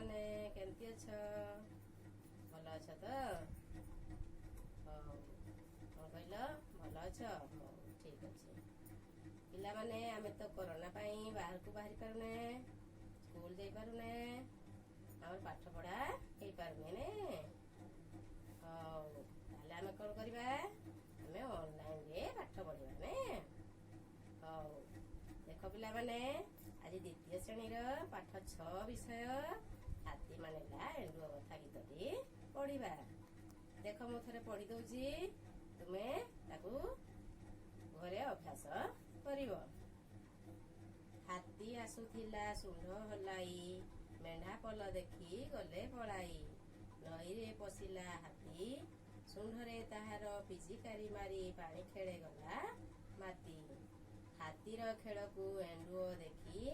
ପିଲାମାନେ କେମିତି ଅଛ? ଭଲ ଅଛ ତ? ହଉ, କଣ କହିଲ? ଭଲ ଅଛ? ହଉ, ଠିକ ଅଛି। ପିଲାମାନେ, ଆମେ ତ କରୋନା ପାଇଁ ବାହାରକୁ ବାହାରି ପାରୁନେ, ସ୍କୁଲ ଯାଇପାରୁନେ, ଆମର ପାଠ ପଢା ହେଇପାରୁନି ନେ। ହଉ, ତାହେଲେ ଆମେ କଣ କରିବା? ଆମେ ଅନଲାଇନରେ ପାଠ ପଢିବା ନେ। ହଉ, ଦେଖ ପିଲାମାନେ, ଆଜି ଦ୍ୱିତୀୟ ଶ୍ରେଣୀର ପାଠ 6 ବିଷୟ ହାତୀ ମାନିଲା ଏଣ୍ଡୁଅ କଥା ଗୀତଟି ପଢିବା। ଦେଖ, ମୁଁ ଥରେ ପଢି ଦଉଛି, ତୁମେ ତାକୁ ଘରେ ଅଭ୍ୟାସ କରିବ। ହାତୀ ଆସୁଥିଲା ଶୁଣ୍ଢ ହଲାଇ, ମେଣ୍ଢା ପଲ ଦେଖି ଗଲେ ପଳାଇ। ନଈରେ ପଶିଲା ହାତୀ, ଶୁଣ୍ଢରେ ତାହାର ପିଚିକାରି ମାରି ପାଣି ଖେଳେ ଗଲା ମାତି। ହାତୀର ଖେଳକୁ ଏଣ୍ଡୁଅ ଦେଖି